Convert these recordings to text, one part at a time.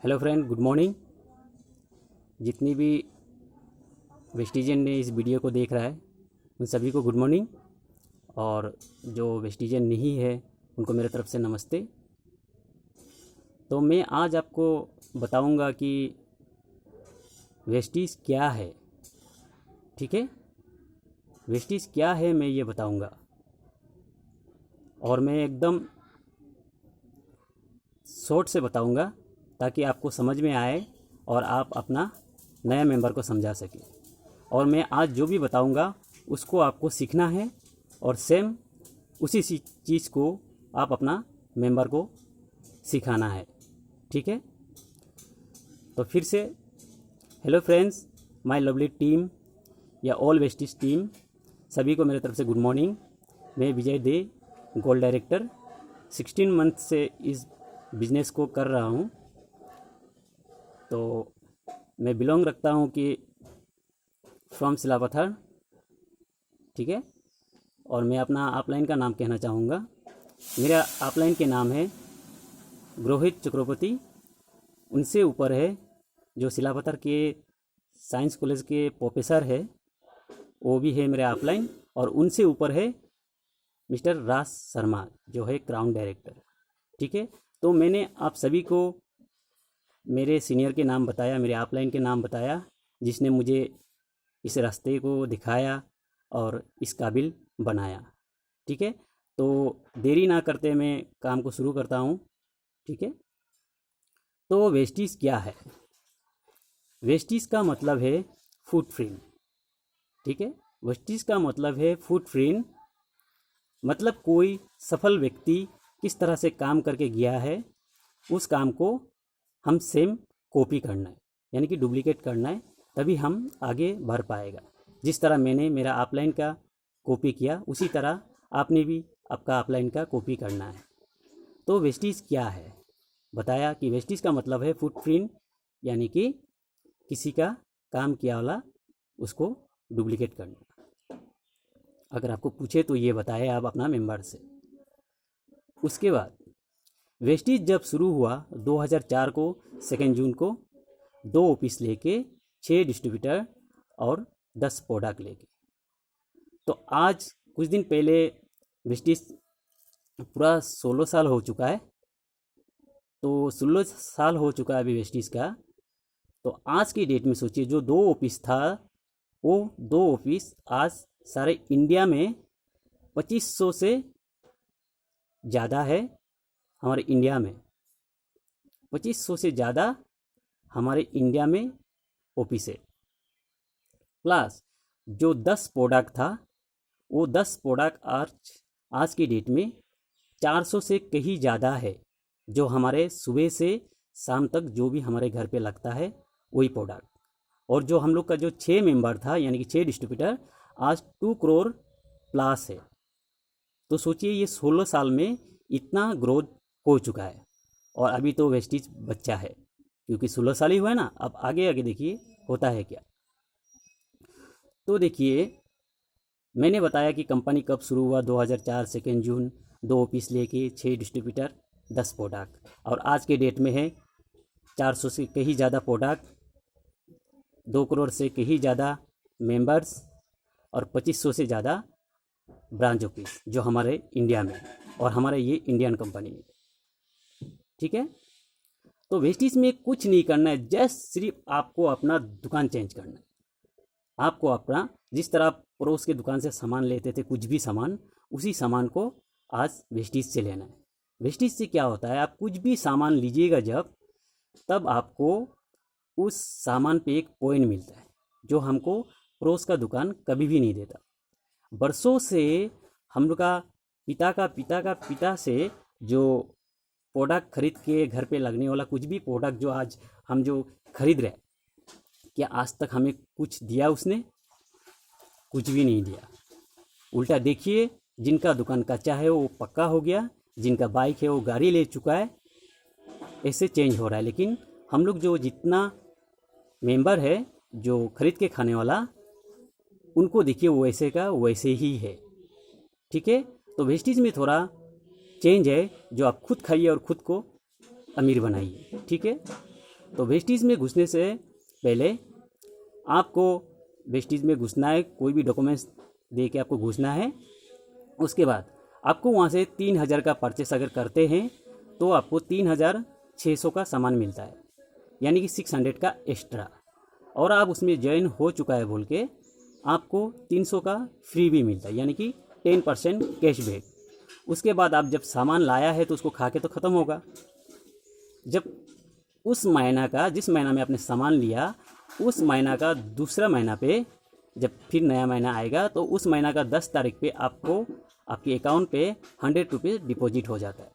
Hello friend, good morning. जितनी भी वेस्टिजन ने इस वीडियो को देख रहा है उन सभी को गुड मॉर्निंग, और जो वेस्टिजन नहीं है उनको मेरे तरफ से नमस्ते। तो मैं आज आपको बताऊंगा कि वेस्टिज क्या है। ठीक है, वेस्टिज क्या है मैं ये बताऊंगा, और मैं एकदम शॉर्ट से बताऊंगा ताकि आपको समझ में आए और आप अपना नया मेंबर को समझा सकें। और मैं आज जो भी बताऊंगा उसको आपको सीखना है और सेम उसी चीज़ को आप अपना मेंबर को सिखाना है। ठीक है, तो फिर से hello friends, my lovely team या ऑल वेस्टिज टीम, सभी को मेरे तरफ से गुड मॉर्निंग। मैं विजय दे, गोल्ड डायरेक्टर, 16 मंथ से इस बिज़नेस को कर रहा हूँ। तो मैं बिलोंग रखता हूँ कि फ्रॉम सिलापत्थर। ठीक है, और मैं अपना अपलाइन का नाम कहना चाहूँगा। मेरा अपलाइन के नाम है ग्रोहित चक्रवर्ती। उनसे ऊपर है जो सिलापत्थर के साइंस कॉलेज के प्रोफेसर है, वो भी है मेरा अपलाइन। और उनसे ऊपर है मिस्टर राज शर्मा जो है क्राउन डायरेक्टर। ठीक है, तो मैंने आप सभी को मेरे सीनियर के नाम बताया, मेरे अपलाइन के नाम बताया, जिसने मुझे इस रास्ते को दिखाया और इस काबिल बनाया। ठीक है, तो देरी ना करते मैं काम को शुरू करता हूँ। ठीक है, तो वेस्टिज क्या है? वेस्टिज का मतलब है फुटप्रिंट। ठीक है, वेस्टिज का मतलब है फुटप्रिंट, मतलब कोई सफल व्यक्ति किस तरह से काम करके गया है उस काम को हम सेम कॉपी करना है, यानी कि डुप्लीकेट करना है, तभी हम आगे बढ़ पाएगा। जिस तरह मैंने मेरा अपलाइन का कॉपी किया उसी तरह आपने भी आपका अपलाइन का कॉपी करना है। तो वेस्टिज क्या है बताया कि वेस्टिज का मतलब है फुटप्रिंट, यानी कि किसी का काम किया वाला उसको डुप्लीकेट करना। अगर आपको पूछे तो ये बताए आप अपना मेंबर से। उसके बाद वेस्टिज जब शुरू हुआ 2004 को 2 जून को, 2 ऑफिस लेके, 6 डिस्ट्रीब्यूटर और 10 प्रोडक्ट लेके। तो आज कुछ दिन पहले वेस्टिज पूरा 16 साल हो चुका है। तो 16 साल हो चुका है अभी वेस्टिज का। तो आज की डेट में सोचिए, जो 2 ऑफिस था वो 2 ऑफिस आज सारे इंडिया में 2500 से ज़्यादा है। हमारे इंडिया में 2500 से ज़्यादा हमारे इंडिया में ऑफिस है। प्लस जो 10 प्रोडक्ट था वो 10 प्रोडक्ट आज की डेट में 400 से कहीं ज़्यादा है, जो हमारे सुबह से शाम तक जो भी हमारे घर पे लगता है वही प्रोडक्ट। और जो हम लोग का जो 6 मेंबर था, यानी कि 6 डिस्ट्रीब्यूटर, आज 2 करोड़ प्लस है। तो सोचिए ये 16 साल में इतना ग्रोथ हो चुका है। और अभी तो वेस्टिज बच्चा है, क्योंकि 16 साल ही हुआ है ना। अब आगे आगे देखिए होता है क्या। तो देखिए, मैंने बताया कि कंपनी कब शुरू हुआ, 2004 2 जून, 2 ऑफिस लेके, 6 डिस्ट्रीब्यूटर, 10 प्रोडक्ट। और आज के डेट में है 400 से कहीं ज़्यादा प्रोडक्ट, 2 करोड़ से कहीं ज़्यादा मेंबर्स और 2500 से ज़्यादा ब्रांच ऑफिस जो हमारे इंडिया में, और हमारे ये इंडियन कंपनी है। ठीक है, तो वेस्टिज में कुछ नहीं करना है, जस्ट सिर्फ आपको अपना दुकान चेंज करना है। आपको अपना, जिस तरह आप पड़ोस के दुकान से सामान लेते थे कुछ भी सामान, उसी सामान को आज वेस्टिज से लेना है। वेस्टिज से क्या होता है, आप कुछ भी सामान लीजिएगा जब, तब आपको उस सामान पे एक पॉइंट मिलता है जो हमको पड़ोस का दुकान कभी भी नहीं देता। बरसों से हम लोग का पिता से जो प्रोडक्ट खरीद के घर पे लगने वाला कुछ भी प्रोडक्ट जो आज हम जो खरीद रहे, क्या आज तक हमें कुछ दिया उसने? कुछ भी नहीं दिया। उल्टा देखिए, जिनका दुकान कच्चा है वो पक्का हो गया, जिनका बाइक है वो गाड़ी ले चुका है, ऐसे चेंज हो रहा है। लेकिन हम लोग जो जितना मेंबर है जो खरीद के खाने वाला, उनको देखिए वो वैसे का वैसे ही है। ठीक है, तो वेस्टिज में थोड़ा चेंज है, जो आप खुद खाइए और खुद को अमीर बनाइए। ठीक है, तो वेस्टीज में घुसने से पहले आपको वेस्टीज में घुसना है, कोई भी डॉक्यूमेंट्स दे के आपको घुसना है। उसके बाद आपको वहाँ से 3000 का परचेस अगर करते हैं तो आपको 3600 का सामान मिलता है, यानी कि 600 का एक्स्ट्रा। और आप उसमें ज्वाइन हो चुका है बोल के आपको 300 का फ्री भी मिलता है, यानी कि 10% कैशबैक। उसके बाद आप जब सामान लाया है तो उसको खा के तो ख़त्म होगा। जब उस महीना का, जिस महीना में आपने सामान लिया, उस महीना का दूसरा महीना पे जब फिर नया महीना आएगा तो उस महीना का 10 तारीख पे आपको आपके अकाउंट पे 100 रुपीज़ डिपॉजिट हो जाता है।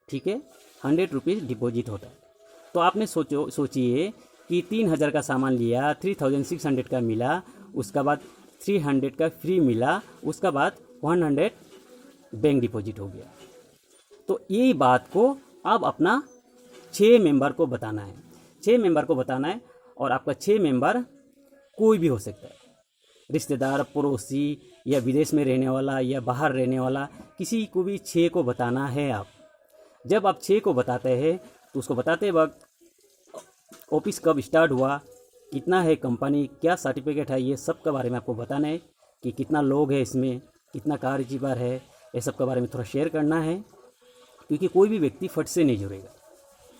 ठीक है, 100 रुपीज़ डिपॉजिट होता है। तो आपने सोचिए कि 3000 का सामान लिया, 3600 का मिला, उसका बाद 300 का फ्री मिला, उसका बाद 100 बैंक डिपॉजिट हो गया। तो यही बात को आप अपना 6 मेंबर को बताना है। 6 मेंबर को बताना है, और आपका 6 मेंबर कोई भी हो सकता है, रिश्तेदार, पड़ोसी, या विदेश में रहने वाला, या बाहर रहने वाला, किसी को भी 6 को बताना है। आप जब आप 6 को बताते हैं तो उसको बताते वक्त ऑफिस कब स्टार्ट हुआ, कितना है कंपनी, क्या सर्टिफिकेट है, ये सब के बारे में आपको बताना है कि कितना लोग है इसमें, कितना कार्यजीवर है, ये सब के बारे में थोड़ा शेयर करना है, क्योंकि कोई भी व्यक्ति फट से नहीं जुड़ेगा।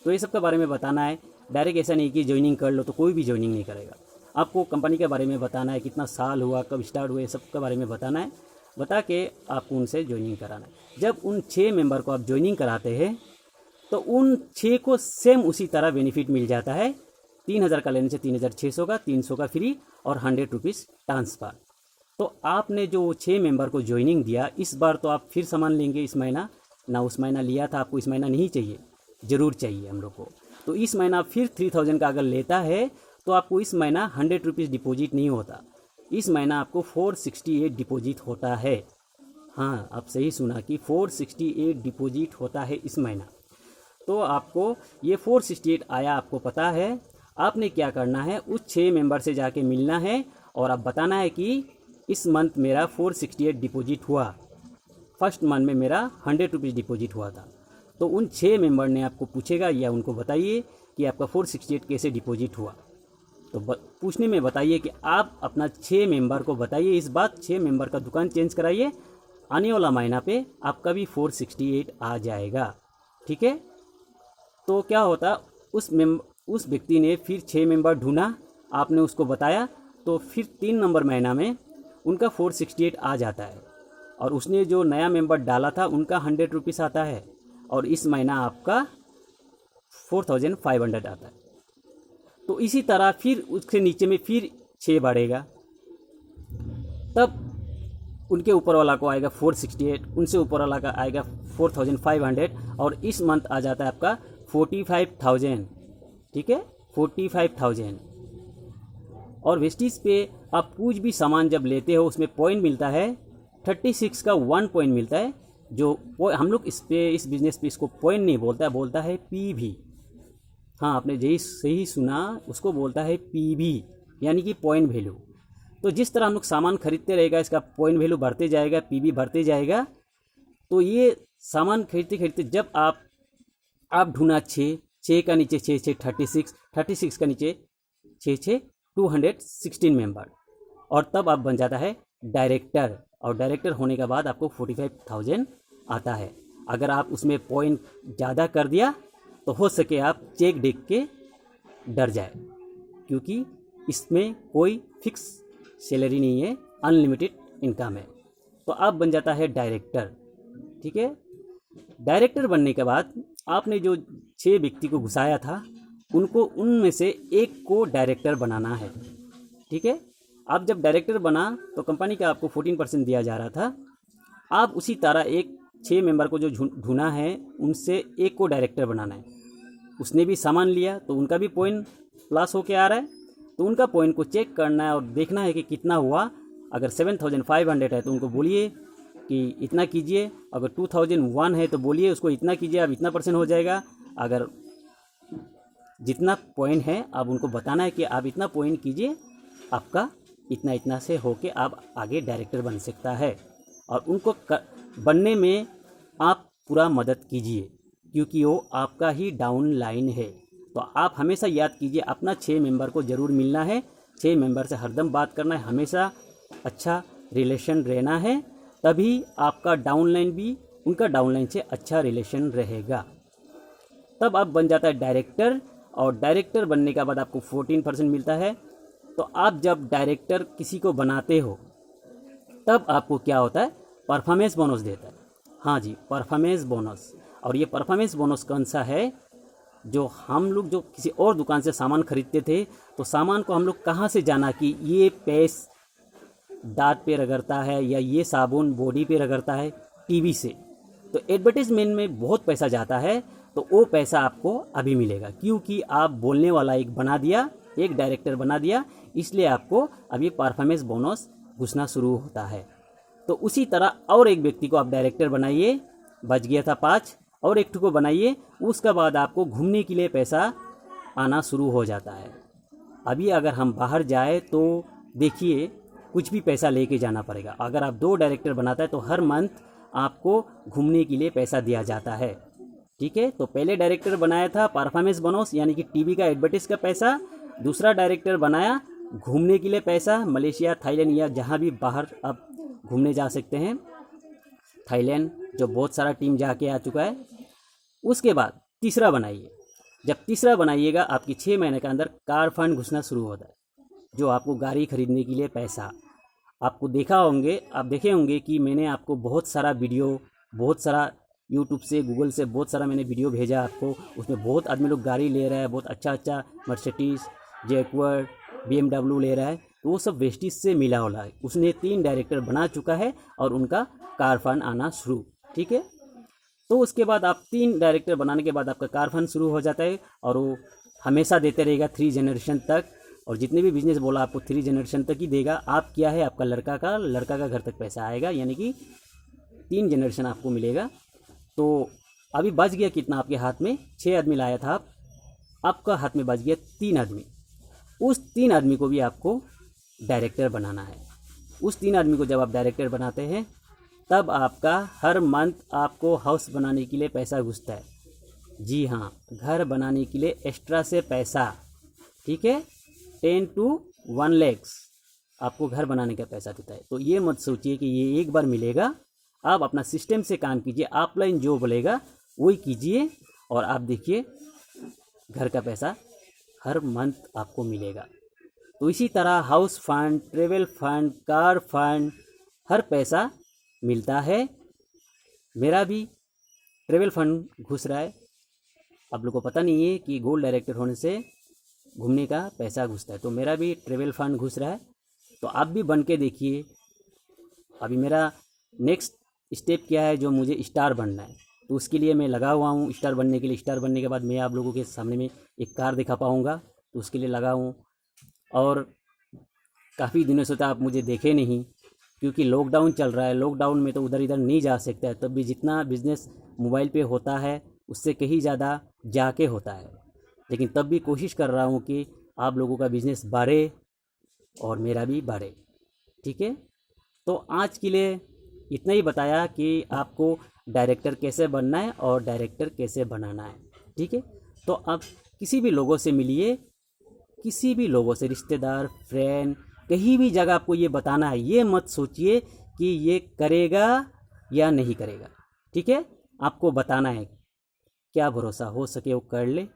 तो ये सब के बारे में बताना है। डायरेक्ट ऐसा नहीं कि ज्वाइनिंग कर लो तो कोई भी ज्वाइनिंग नहीं करेगा। आपको कंपनी के बारे में बताना है, कितना साल हुआ, कब स्टार्ट हुए, सब के बारे में बताना है। बता के आपको उनसे ज्वाइनिंग कराना है। जब उन 6 मेंबर को आप ज्वाइनिंग कराते हैं तो उन 6 को सेम उसी तरह बेनिफिट मिल जाता है। 3000 का लेने से 3600 का, 300 का फ्री और 100 रुपीज़ ट्रांसफ़र। तो आपने जो 6 मेंबर को ज्वाइनिंग दिया, इस बार तो आप फिर सामान लेंगे इस महीना, ना उस महीना लिया था, आपको इस महीना नहीं चाहिए, ज़रूर चाहिए हम लोग को। तो इस महीना फिर 3000 का अगर लेता है तो आपको इस महीना 100 रुपीज़ डिपॉजिट नहीं होता, इस महीना आपको 468 डिपॉजिट होता है। हाँ, आप सही सुना कि 468 डिपॉजिट होता है इस महीना। तो आपको ये 468 आया, आपको पता है। आपने क्या करना है, उस 6 मेंबर से जाके मिलना है और आप बताना है कि इस मंथ मेरा 468 डिपॉजिट हुआ, फर्स्ट मंथ में मेरा 100 रुपीज़ डिपॉजिट हुआ था। तो उन 6 मेंबर ने आपको पूछेगा, या उनको बताइए कि आपका 468 कैसे डिपॉजिट हुआ। तो पूछने में बताइए कि आप अपना 6 मेंबर को बताइए इस बात, 6 मेंबर का दुकान चेंज कराइए, आने वाला महीना पे आपका भी 468 आ जाएगा। ठीक है। तो क्या होता, उस व्यक्ति ने फिर 6 मेंबर ढूंढा, आपने उसको बताया, तो फिर 3 नंबर महीना में उनका 468 आ जाता है, और उसने जो नया मेंबर डाला था उनका 100 रुपीज़ आता है, और इस महीना आपका 4500 आता है। तो इसी तरह फिर उसके नीचे में फिर 6 बढ़ेगा, तब उनके ऊपर वाला को आएगा 468, उनसे ऊपर वाला का आएगा 4500, और इस मंथ आ जाता है आपका 45,000। ठीक है, 45,000। और वेस्टीज पे आप कुछ भी सामान जब लेते हो उसमें पॉइंट मिलता है, 36 का 1 पॉइंट मिलता है। जो हम लोग इस बिज़नेस पे इसको पॉइंट नहीं बोलता है, बोलता है पीवी। हाँ, आपने यही सही सुना, उसको बोलता है पीवी, यानी कि पॉइंट वैल्यू। तो जिस तरह हम लोग सामान खरीदते रहेगा, इसका पॉइंट वैल्यू बढ़ते जाएगा, पीवी बढ़ते जाएगा। तो ये सामान खरीदते खरीदते जब आप ढूंढा 6 का नीचे 6 6 36 का नीचे 6 6 216 मेंबर, और तब आप बन जाता है डायरेक्टर। और डायरेक्टर होने के बाद आपको 45,000 आता है। अगर आप उसमें पॉइंट ज़्यादा कर दिया तो हो सके आप चेक देख के डर जाए, क्योंकि इसमें कोई फिक्स सैलरी नहीं है, अनलिमिटेड इनकम है। तो आप बन जाता है डायरेक्टर। ठीक है। डायरेक्टर बनने के बाद आपने जो 6 व्यक्ति को घुसाया था, उनको उनमें से एक को डायरेक्टर बनाना है। ठीक है। आप जब डायरेक्टर बना तो कंपनी का आपको 14% दिया जा रहा था। आप उसी तरह एक 6 मेंबर को जो ढूंढा है उनसे एक को डायरेक्टर बनाना है। उसने भी सामान लिया तो उनका भी पॉइंट प्लस होके आ रहा है, तो उनका पॉइंट को चेक करना है और देखना है कि कितना हुआ। अगर 7500 है तो उनको बोलिए कि इतना कीजिए, अगर 2001 है तो बोलिए उसको इतना कीजिए, अब इतना % हो जाएगा। अगर जितना पॉइंट है आप उनको बताना है कि आप इतना पॉइंट कीजिए, आपका इतना इतना से होके आप आगे डायरेक्टर बन सकता है। और उनको बनने में आप पूरा मदद कीजिए, क्योंकि वो आपका ही डाउन लाइन है। तो आप हमेशा याद कीजिए, अपना 6 मेंबर को ज़रूर मिलना है, 6 मेंबर से हरदम बात करना है, हमेशा अच्छा रिलेशन रहना है, तभी आपका डाउनलाइन भी उनका डाउनलाइन से अच्छा रिलेशन रहेगा। तब आप बन जाता है डायरेक्टर, और डायरेक्टर बनने के बाद आपको 14% मिलता है। तो आप जब डायरेक्टर किसी को बनाते हो तब आपको क्या होता है, परफॉर्मेंस बोनस देता है। हाँ जी, परफॉर्मेंस बोनस। और ये परफॉर्मेंस बोनस कौन सा है, जो हम लोग जो किसी और दुकान से सामान खरीदते थे तो सामान को हम लोग कहाँ से जाना कि ये पेस्ट दांत पे रगड़ता है या ये साबुन बॉडी पे रगड़ता है, टीवी से। तो एडवर्टीजमेंट में बहुत पैसा जाता है, तो वो पैसा आपको अभी मिलेगा, क्योंकि आप बोलने वाला एक बना दिया, एक डायरेक्टर बना दिया, इसलिए आपको अभी परफॉर्मेंस बोनस घुसना शुरू होता है। तो उसी तरह और एक व्यक्ति को आप डायरेक्टर बनाइए, बच गया था 5, और एक को बनाइए, उसके बाद आपको घूमने के लिए पैसा आना शुरू हो जाता है। अभी अगर हम बाहर जाए तो देखिए कुछ भी पैसा लेके जाना पड़ेगा। अगर आप 2 डायरेक्टर बनाता है तो हर मंथ आपको घूमने के लिए पैसा दिया जाता है, ठीक है। तो पहले डायरेक्टर बनाया था परफॉर्मेंस बोनस यानी कि टीवी का एडवर्टाइज का पैसा, दूसरा डायरेक्टर बनाया घूमने के लिए पैसा, मलेशिया थाईलैंड या जहाँ भी बाहर आप घूमने जा सकते हैं, थाईलैंड जो बहुत सारा टीम जाके आ चुका है। उसके बाद तीसरा बनाइए, जब तीसरा बनाइएगा आपकी 6 महीने के अंदर कार फंड घुसना शुरू होता है, जो आपको गाड़ी खरीदने के लिए पैसा। आपको आप देखे होंगे कि मैंने आपको बहुत सारा वीडियो, बहुत सारा यूट्यूब से गूगल से बहुत सारा मैंने वीडियो भेजा आपको, उसमें बहुत आदमी लोग गाड़ी ले रहा है, बहुत अच्छा अच्छा मर्सिडीज, जैगुआर, BMW ले रहा है, तो वो सब वेस्टिज से मिला हुआ है। उसने 3 डायरेक्टर बना चुका है और उनका कार फंड आना शुरू, ठीक है। तो उसके बाद आप 3 डायरेक्टर बनाने के बाद आपका कार फंड शुरू हो जाता है, और वो हमेशा देते रहेगा 3 जनरेशन तक। और जितने भी बिजनेस बोला आपको 3 जनरेशन तक ही देगा। आप क्या है, आपका लड़का का घर तक पैसा आएगा, यानी कि 3 जनरेशन आपको मिलेगा। तो अभी बच गया कितना आपके हाथ में, 6 आदमी लाया था आपका हाथ में बच गया 3 आदमी। उस 3 आदमी को भी आपको डायरेक्टर बनाना है। उस 3 आदमी को जब आप डायरेक्टर बनाते हैं तब आपका हर मंथ आपको हाउस बनाने के लिए पैसा घुसता है। जी हाँ, घर बनाने के लिए एक्स्ट्रा से पैसा, ठीक है, 10 to 1 lakhs आपको घर बनाने का पैसा देता है। तो ये मत सोचिए कि ये एक बार मिलेगा। आप अपना सिस्टम से काम कीजिए, ऑफलाइन जो बोलेगा वही कीजिए, और आप देखिए घर का पैसा हर मंथ आपको मिलेगा। तो इसी तरह house fund, travel fund, car fund, हर पैसा मिलता है। मेरा भी ट्रेवल फंड घुस रहा है। आप लोग को पता नहीं है कि गोल्ड डायरेक्टर होने से घूमने का पैसा घुसता है, तो मेरा भी ट्रेवल फंड घुस रहा है। तो आप भी बन के देखिए। अभी मेरा नेक्स्ट स्टेप क्या है, जो मुझे स्टार बनना है, तो उसके लिए मैं लगा हुआ हूँ। स्टार बनने के लिए, स्टार बनने के बाद मैं आप लोगों के सामने में एक कार दिखा पाऊँगा, तो उसके लिए लगा हूँ। और काफ़ी दिनों से तो आप मुझे देखे नहीं, क्योंकि लॉकडाउन चल रहा है। लॉकडाउन में तो उधर इधर नहीं जा सकता है, तब भी जितना बिजनेस मोबाइल पे होता है उससे कहीं ज़्यादा जाके होता है। लेकिन तब भी कोशिश कर रहा हूँ कि आप लोगों का बिज़नेस बढ़े और मेरा भी बढ़े, ठीक है। तो आज के लिए इतना ही बताया कि आपको डायरेक्टर कैसे बनना है और डायरेक्टर कैसे बनाना है, ठीक है। तो आप किसी भी लोगों से मिलिए, किसी भी लोगों से, रिश्तेदार, फ्रेंड, कहीं भी जगह आपको ये बताना है। ये मत सोचिए कि ये करेगा या नहीं करेगा, ठीक है। आपको बताना है, क्या भरोसा, हो सके वो कर ले।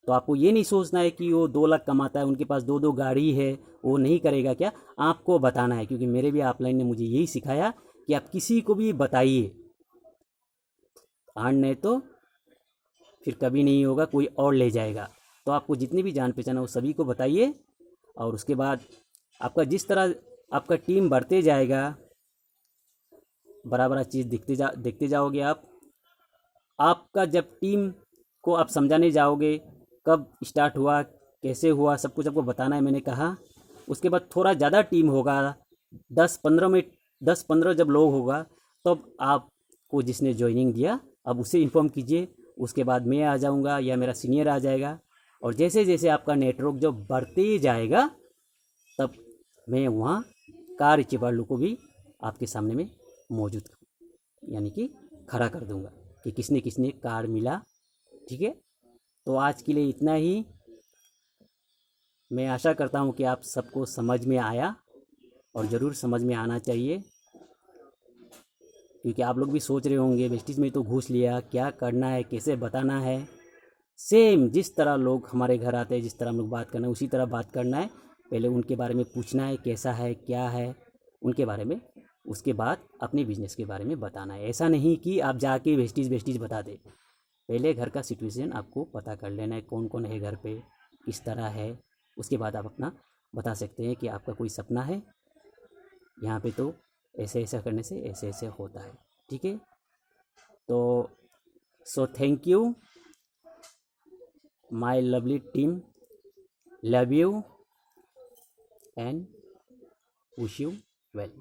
तो आपको ये नहीं सोचना है कि वो 2 लाख कमाता है, उनके पास 2 गाड़ी है, वो नहीं करेगा क्या। आपको बताना है, क्योंकि मेरे भी ऑफलाइन ने मुझे यही सिखाया कि आप किसी को भी बताइए, नहीं तो फिर कभी नहीं होगा, कोई और ले जाएगा। तो आपको जितनी भी जान पहचान है वो सभी को बताइए। और उसके बाद आपका जिस तरह आपका टीम बढ़ते जाएगा, बड़ा बड़ा चीज़ देखते जाओगे आप। आपका जब टीम को आप समझाने जाओगे, कब स्टार्ट हुआ, कैसे हुआ, सब कुछ आपको बताना है, मैंने कहा। उसके बाद थोड़ा ज़्यादा टीम होगा, 10-15 जब लोग होगा, तब आपको जिसने ज्वाइनिंग दिया अब उसे इन्फॉर्म कीजिए। उसके बाद मैं आ जाऊंगा या मेरा सीनियर आ जाएगा, और जैसे जैसे आपका नेटवर्क जो बढ़ते जाएगा तब मैं वहाँ कार चिपालू को भी आपके सामने में मौजूद, यानी कि खड़ा कर दूंगा कि किसने किसने कार मिला, ठीक है। तो आज के लिए इतना ही। मैं आशा करता हूँ कि आप सबको समझ में आया, और ज़रूर समझ में आना चाहिए, क्योंकि आप लोग भी सोच रहे होंगे वेस्टीज में तो घूस लिया, क्या करना है, कैसे बताना है। सेम जिस तरह लोग हमारे घर आते हैं, जिस तरह हम लोग बात करना है, उसी तरह बात करना है। पहले उनके बारे में पूछना है, कैसा है, क्या है उनके बारे में, उसके बाद अपने बिजनेस के बारे में बताना है। ऐसा नहीं कि आप जाके वेस्टीज वेस्टीज बता दे। पहले घर का सिचुएशन आपको पता कर लेना है, कौन कौन है घर पे, किस तरह है। उसके बाद आप अपना बता सकते हैं कि आपका कोई सपना है यहाँ पे, तो ऐसे ऐसा करने से ऐसे ऐसे होता है। ठीक है, तो so thank you my lovely team, love you and wish you well.